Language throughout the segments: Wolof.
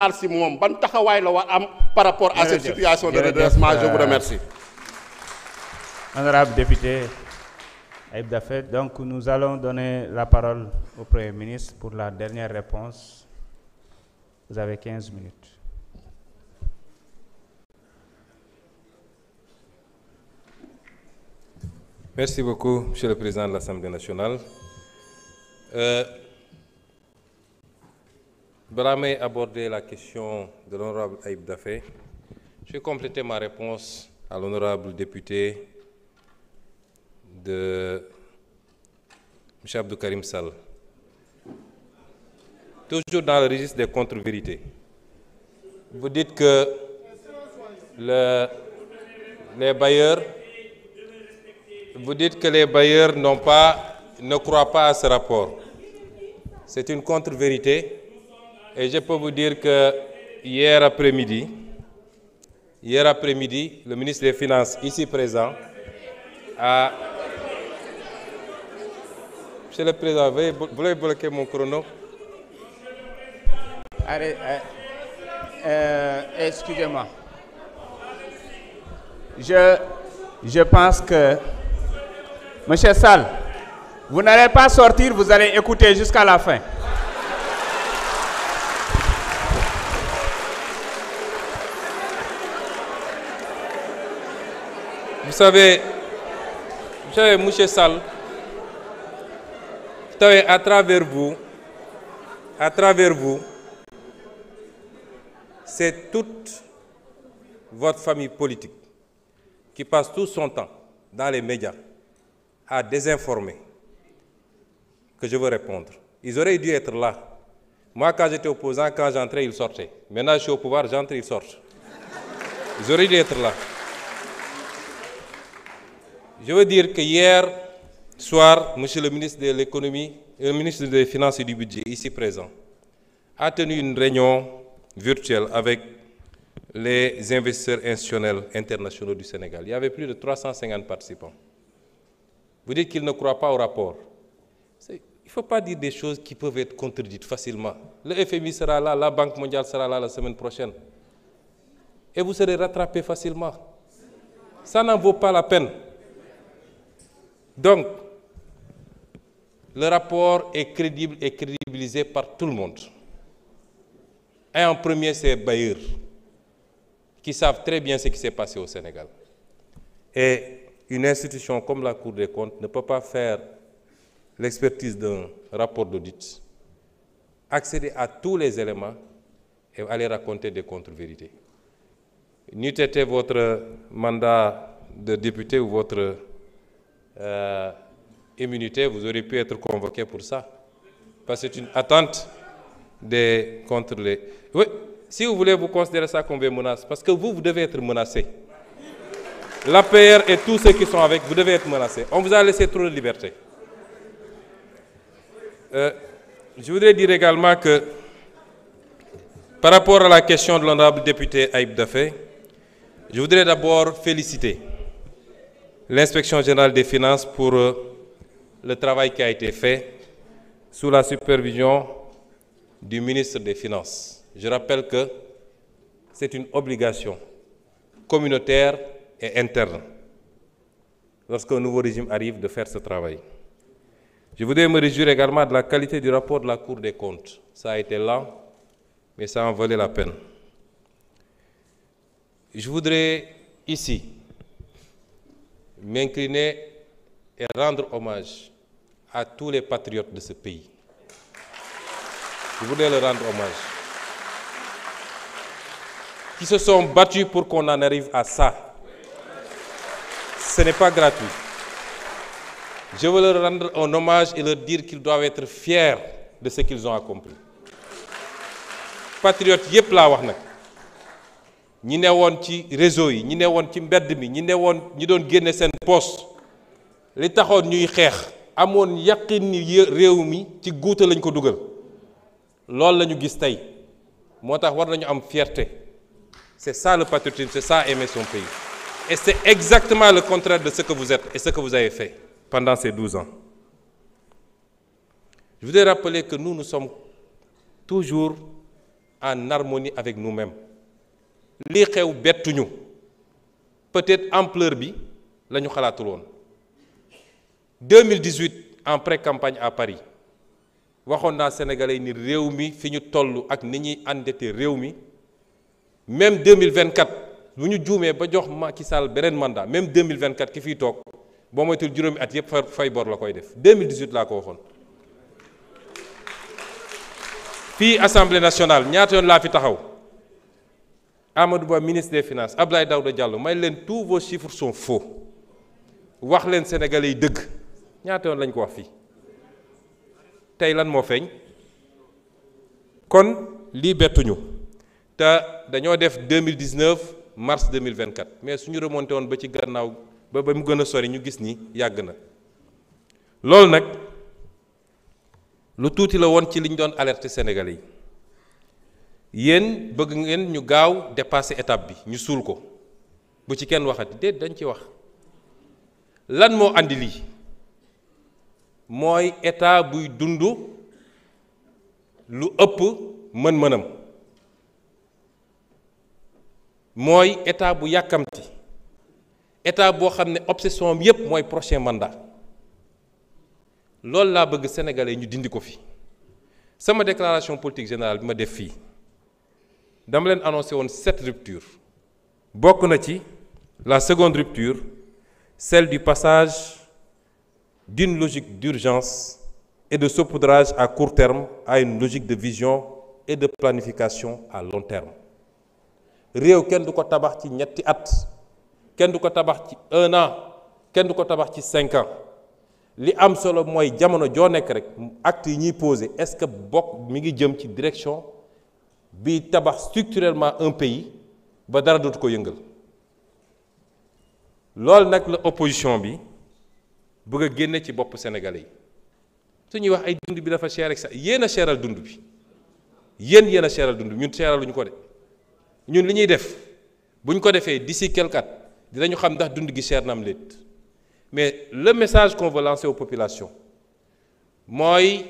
si moom ban taxawaay la war am par rapport à cette situation de redressement. Je vous remercie. Honorable député Ayib Daffé, donc nous allons donner la parole au Premier ministre pour la dernière réponse. Vous avez 15 minutes. Merci beaucoup, Monsieur le Président de l'Assemblée nationale. Balaa may aborder la question de l'honorable Ayib Daffé, je vais compléter ma réponse à l'honorable député de M. Abdou Karim Sall. Toujours dans le registre des contre-vérités. Vous dites que les bailleurs ne croient pas à ce rapport. C'est une contre-vérité. Et je peux vous dire que hier après-midi, le ministre des Finances, ici présent, a... Monsieur le Président, vous voulez bloquer mon chrono? Excusez-moi. Je pense que... Monsieur Sall, vous n'allez pas sortir, vous allez écouter jusqu'à la fin. Vous savez, monsieur Sall, à travers vous, c'est toute votre famille politique qui passe tout son temps dans les médias à désinformer que je veux répondre. Ils auraient dû être là. Moi, quand j'étais opposant, quand j'entrais, ils sortaient. Maintenant, je suis au pouvoir, j'entre, ils sortent. Ils auraient dû être là. Je veux dire que hier soir, monsieur le ministre de l'économie, le ministre des Finances et du Budget, ici présent, a tenu une réunion virtuelle avec les investisseurs institutionnels internationaux du Sénégal. Il y avait plus de 350 participants. Vous dites qu'ils ne croient pas au rapport. Il ne faut pas dire des choses qui peuvent être contredites facilement. Le FMI sera là, la Banque mondiale sera là la semaine prochaine. Et vous serez rattrapés facilement. Ça n'en vaut pas la peine. Donc, le rapport est crédible et crédibilisé par tout le monde. Et en premier, c'est les bailleurs, qui savent très bien ce qui s'est passé au Sénégal. Et une institution comme la Cour des comptes ne peut pas faire l'expertise d'un rapport d'audit, accéder à tous les éléments et aller raconter des contre-vérités. N'eût été votre mandat de député ou votre immunité, vous auriez pu être convoqué pour ça. Parce que c'est une attente contre les... Oui, si vous voulez, vous considérez ça comme une menace. Parce que vous devez être menacé. L'APR et tous ceux qui sont avec, vous devez être menacés. On vous a laissé trop de liberté. Je voudrais dire également que, par rapport à la question de l'honorable député Ayib Daffé, je voudrais d'abord féliciter l'Inspection générale des finances pour le travail qui a été fait sous la supervision du ministre des Finances. Je rappelle que c'est une obligation communautaire et interne, lorsqu'un nouveau régime arrive, de faire ce travail. Je voudrais me réjouir également de la qualité du rapport de la Cour des comptes. Ça a été lent, mais ça en valait la peine. Je voudrais ici m'incliner et rendre hommage à tous les patriotes de ce pays. Je voudrais leur rendre hommage. Qui se sont battus pour qu'on en arrive à ça. Ce n'est pas gratuit. Je veux leur rendre un hommage et leur dire qu'ils doivent être fiers de ce qu'ils ont accompli. Patriotes yépp laa wax nag ñi ne woon ci réseau yi ñi ne woon ci mbedd mi ñi ne woon ñi doon génne seen poste li taxoon ñuy xeex amoon yaqin ni réew mi ci guuta lañ ko dugal loolu la ñu gis tey moo tax war nañu am fierté. C'est ça le patriotisme, c'est ça aimer son pays. Et c'est exactement le contraire de ce que vous êtes et ce que vous avez fait pendant ces 12 ans. Je voudrais rappeler que nous sommes toujours en harmonie avec nous-mêmes. lii xew bettuñu peut-être ampleur bi la ñu xalaatul woon 2018 en pré-campagne à Paris waxoon naa Sénégalais yi ni réew mi fi ñu toll ak ni ñuy endetté réew mi même 2024 bu ñu juumee ba jox Macky Sall beneen mandat même 2024 ki fiy toog boo moytul juróomi at yëpp fay bor la koy def 2018 laa ko waxoon. fii Assemblée nationale ñaata yoon laa fi taxaw Amadou Ba ministre des Finances Abdoulaye Daouda Diallo may leen tous vos chiffres sont faux wax leen Sénégalais yi dëgg ñaata yoon lañ ko wax fii tey lan moo feeñ kon lii bettuñu te dañoo def 2019 mars 2024 mais suñu remonté woon ba ci gannaaw ba mu gën a sori ñu gis ni yàgg na loolu nag lu tuuti la woon ci liñ doon alerter Sénégalais yi yéen bëgg ngeen ñu gaaw dépasser étape bi ñu suul ko bu ci kenn waxati déet dañ ci wax lan moo andi lii mooy état buy dund lu ëpp mën-mënam mooy état bu yàkkamti état boo xam ne obsession am yépp mooy prochain mandat loolu laa bëgg sénégalais ñu dindi ko fi sama déclaration politique générale bi ma def fii dama leen annoncé woon 7 ruptures bokk na ci la seconde rupture celle du passage d'une logique d'urgence et de saupoudrage à court terme à une logique de vision et de planification à long terme réew kenn du ko tabax ci ñetti at kenn du ko tabax ci 1 an kenn du ko tabax ci 5 ans li am solo mooy jamono joo nekk rek acte yi ñuy posé est-ce que bokk mi ngi jëm ci direction bi tabax structurellement un pays ba dara dootu ko yëngal loolu nag la opposition bi bëgg a génne ci bopp Sénégalais yi su ñuy wax ay dund bi dafa cher ak sax yéen a seeral dund bi yéen a seeral dund bi ñun seeraluñu ko de ñun li ñuy def bu ñu ko defee d'ici quelque at dinañu xam ndax dund gi cher na am léet mais le message qu'on veut lancer aux populations mooy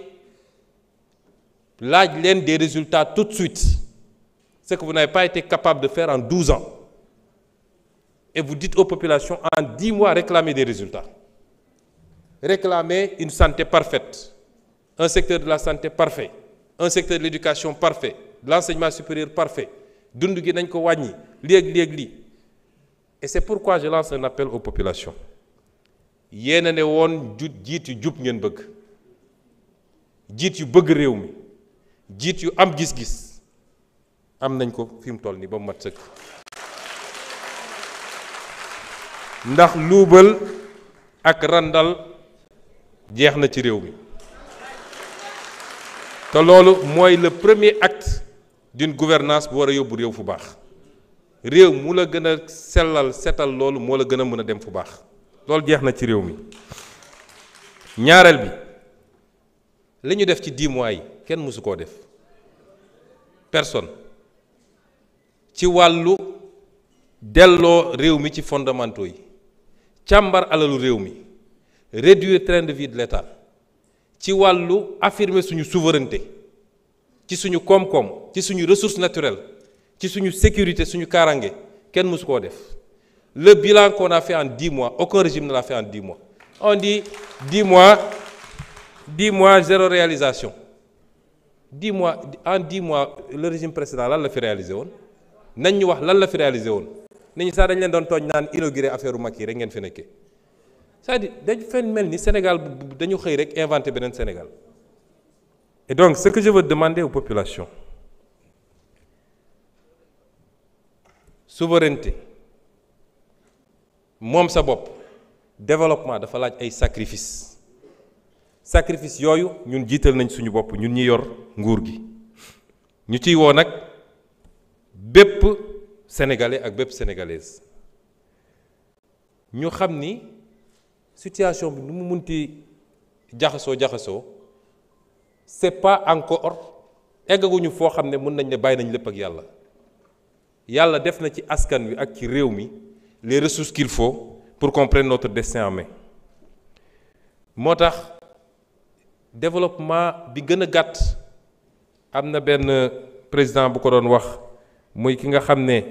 laaj leen des résultats tout de suite ce que vous n'avez pas été capable de faire en 12 ans et vous dites aux populations en 10 mois réclamez des résultats réclamer une santé parfaite un secteur de la santé parfait un secteur de l'éducation parfait de l'enseignement supérieur parfait dund gi nañ ko wàññi léeg-léeg et c'est pourquoi je lance un appel aux populations yéen a ne woon jiit yu jub ngeen bëgg jiit yu bëgg réew mi jiit yu am gis-gis am nañ ko fi mu toll nii ba mu mat sëkk ndax luubal ak randal jeex na ci réew mi te loolu mooy le premier acte d'une gouvernance bu war a yóbbu réew fu baax réew mu la gën a sellal setal loolu moo la gën a mën a dem fu baax loolu jeex na ci réew mi ñaareel bi li ñu def ci 10 mois yi kenn mësu koo def personne ci wàllu delloo réew mi ci fondamentaux yi càmbar alalu réew mi réduire train de vie de l'État ci wàllu affirmer suñu souveraineté ci suñu koom-koom ci suñu ressources naturelles ci suñu sécurité suñu kaaraange kenn mësu koo def le bilan qu'on a fait en 10 mois aucun régime ne l'a fait en 10 mois on dit 10 mois zéro réalisation 10 mois en 10 mois le régime précédent lan la fi réalisé woon nañ ñu wax lan la fi réalisé woon nit ñi sax dañ leen doon tooñ naan inauguré affaire u mag yi rek ngeen fi nekkee c'est-à-dire dañ fen mel ni Sénégal dañu xëy rek inventé beneen Sénégal et donc ce que je veux demander aux populations souveraineté moom sa bopp développement dafa laaj ay sacrifice yooyu ñun jiital nañ suñu bopp ñun ñi yor nguur gi ñu ciy woo nag bépp sénégalais ak bépp sénégalaise ñu xam ni situation bi nu mu munti jaxasoo c'est pas encore eggaguñu foo xam ne mën nañ ne bàyyi nañ lépp ak yàlla def na ci askan wi ak ci réew mi les ressources qu'il faut pour qu'on prenne notre destin en main moo tax développement bi gën a gàtt am na benn président bu ko doon wax muy ki nga xam ne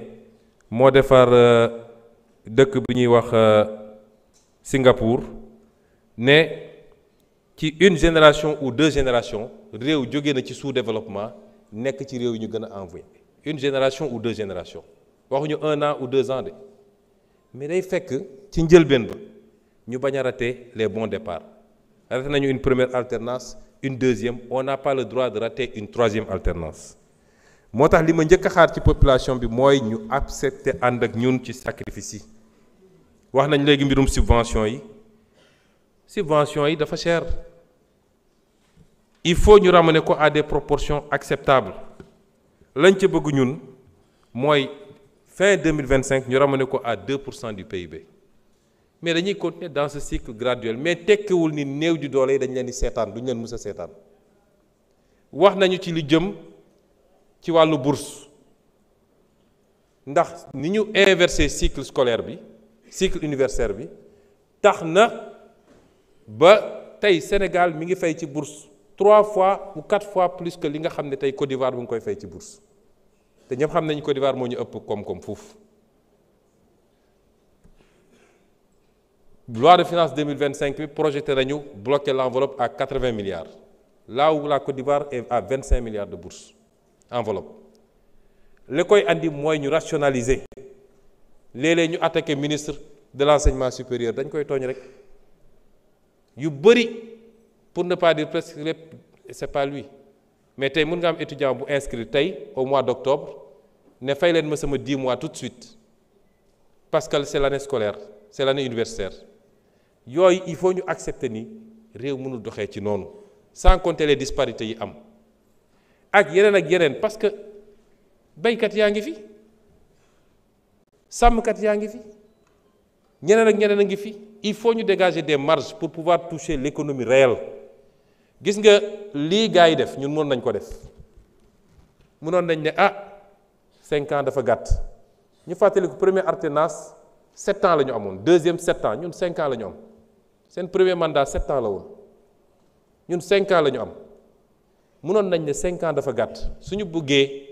moo defar dëkk bi ñuy wax Singapour ne ci une génération ou 2 générations réew jóge na ci sous-développement nekk ci réew yi ñu gën a envoyé une génération ou 2 générations waxuñu 1 an ou 2 ans de mais day fekk ci njëlbeen ba ñu bañ a rater les bons départs raté nañu une première alternance une deuxième on n'a pas le droit de rater une 3e alternance moo tax li ma njëkk a xaar ci population bi mooy ñu accepter ànd ak ñun ci sacrifice yi wax nañ léegi mbirum subvention yi dafa cher il faut ñu ramener ko à des proportions acceptables lañ ca bëgg ñun mooy fin 2025 ñu ramener ko à 2% du PIB mais dañuy continuer dans ce cycle graduel mais tekkiwul ni néew di doole yi dañ leen di seetaan duñ leen mës a seetaan wax nañu ci li jëm ci wàllu bourse ndax ni ñu inversé cycle scolaire bi cycle universitaire bi tax na ba tey Sénégal mi ngi fay ci bourse 3 fois ou 4 fois plus que li nga xam ne tey Côte d'Ivoire bu ngi koy fay ci bourse te ñëpp xam nañu Côte d'Ivoire moo ñu ëpp koom-koom foofu. Loi de finances 2025 bi projeté nañu bloquer l'enveloppe à 80 milliards là où la Côte d'Ivoire est à 25 milliards de bourse enveloppe li koy andi mooy ñu rationaliser léeg-léeg ñu attaqué ministre de l'enseignement supérieur dañ koy tooñ rek yu bëri pour ne pas dire presque lépp c'est pas lui mais tey mën nga am étudiant bu inscrit tey au mois d'octobre ne fay leen ma sama 10 mois tout de suite parce que c'est l'année scolaire c'est l'année universitaire yooyu il faut ñu accepter ni réew mënul doxee ci noonu sans compter les disparités yi am ak yeneen parce que baykat yaa ngi fi sàmmkat yaa ngi fi ñeneen ak ñeneen a ngi fi il faut ñu dégager des marges pour pouvoir toucher l'économie réelle gis nga lii gars yi def ñun mën nañ ko def mënoon nañ ne 5 ans dafa gàtt ñu fàttali ko première alternance 7 ans la ñu amoon deuxième 7 ans ñun 5 ans la ñu am seen premier mandat 7 ans la woon ñun 5 ans la ñu am mënoon nañ ne 5 ans dafa gàtt suñu bëggee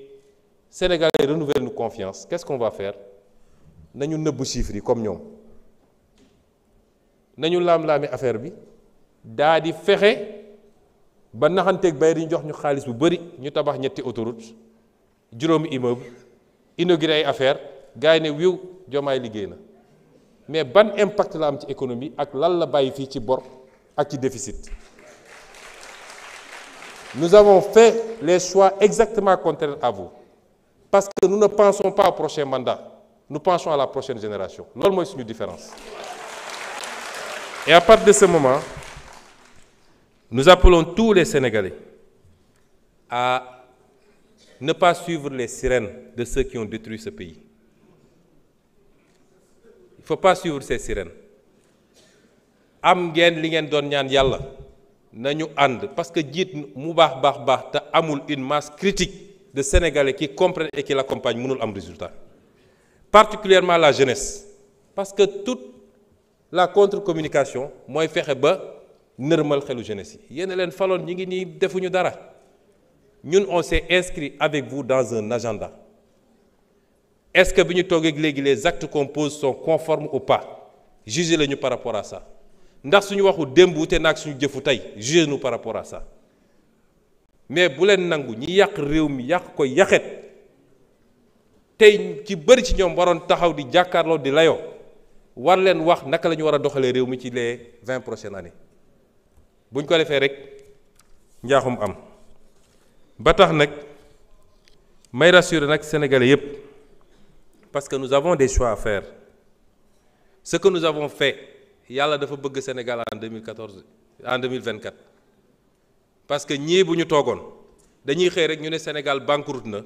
Sénégalais renouveler nous confiance qu'est-ce qu'on va faire nañu nëbb chiffres yi comme ñoom nañu laam-laami affaire bi daa di fexe ba naxanteeg bay di jox ñu xaalis bu bari ñu tabax 3 autoroute juróomi immeuble inauguré ay affaire gars yi ne wiw Diomaye liggéey na mais ban impact la am ci économie ak lan la bàyyi fii ci bor ak ci déficit. Nous avons fait les choix exactement contraires à vous parce que nous ne pensons pas au prochain mandat nous pensons à la prochaine génération loolu mooy suñu différence. Et à partir de ce moment nous appelons tous les Sénégalais à ne pas suivre les sirènes de ceux qui ont détruit ce pays. Il ne faut pas suivre ces sirènes. Am ngeen li ngeen doon ñaan yàlla nañu ànd parce que jiit mu baax te amul une masse critique de Sénégalais qui comprennent et qui l'accompagnent mënul am résultat. Particulièrement la jeunesse parce que toute la contre-communication mooy fexe ba nërmal xelu jeunesse yi yéen a leen faloon ñi ngi nii defuñu dara ñun on s'est inscrit avec vous dans un agenda est-ce que bi ñu toogee léegi les actes qu'on pose sont conformes ou pas jugez lañu par rapport à ça ndax suñu waxu démb wute naag suñu jëfu tey jugez-nous par rapport à ça mais bu leen nangu ñi yàq réew mi yàq ko yaxet tey ci bëri ci ñoom waroon taxaw di jàkkaarloo di layoo war leen wax naka la ñu war a doxalee réew mi ci les 20 prochaines années bu ñu ko defee rek njaaxum am ba tax nag may rassurer nag Sénégalais yépp parce que nous avons des choix à faire ce que nous avons fait yàlla dafa bëgg Sénégal en 2024 parce que ñii bu ñu toogoon dañuy xëy rek ñu ne Sénégal banqueroute na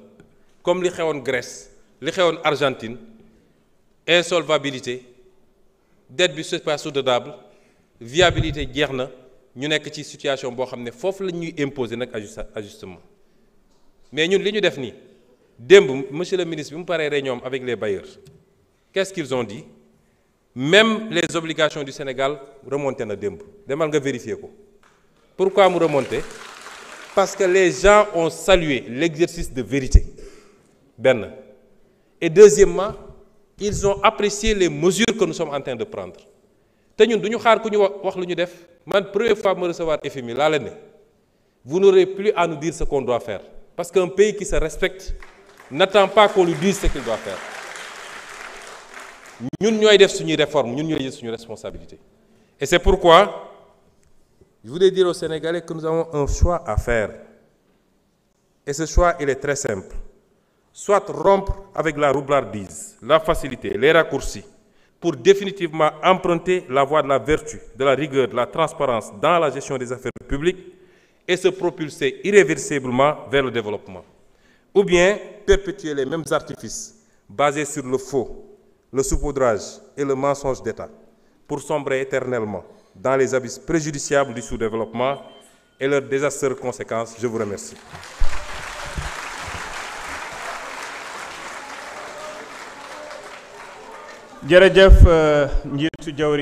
comme li xewoon Grèce li xewoon Argentine insolvabilité dette bi c'est pas soutenable viabilité jeex na ñu nekk ci situation boo xam ne foofu la ñuy imposer nag ajustement mais ñun li ñu def nii démb monsieur le ministre bi mu paree réunion avec les bailleurs qu'est-ce qu'ils ont dit même les obligations du Sénégal remonté na démb demal nga vérifier ko pourquoi mu remonté parce que les gens ont salué l'exercice de vérité. Ben. Et deuxièmement, ils ont apprécié les mesures que nous sommes en train de prendre. Te ñun duñu xaar ku ñu wax lu ñu def. Man première fois me recevoir FMI laa leen ne vous n'aurez plus à nous dire ce qu'on doit faire parce qu'un pays qui se respecte n'attend pas qu'on lui dise ce qu'il doit faire. Ñun ñooy def suñuy réforme, ñun ñooy jël suñu responsabilité. Et c'est pourquoi je voudrais dire aux Sénégalais que nous avons un choix à faire. Et ce choix, il est très simple. Soit rompre avec la roublardise, la facilité, les raccourcis, pour définitivement emprunter la voie de la vertu, de la rigueur, de la transparence dans la gestion des affaires publiques et se propulser irréversiblement vers le développement. Ou bien perpétuer les mêmes artifices basés sur le faux, le saupoudrage et le mensonge d'État pour sombrer éternellement dans les abysses préjudiciables du sous-développement et leurs désastreuses conséquences. Je vous remercie. jërëjëf njiitu jawri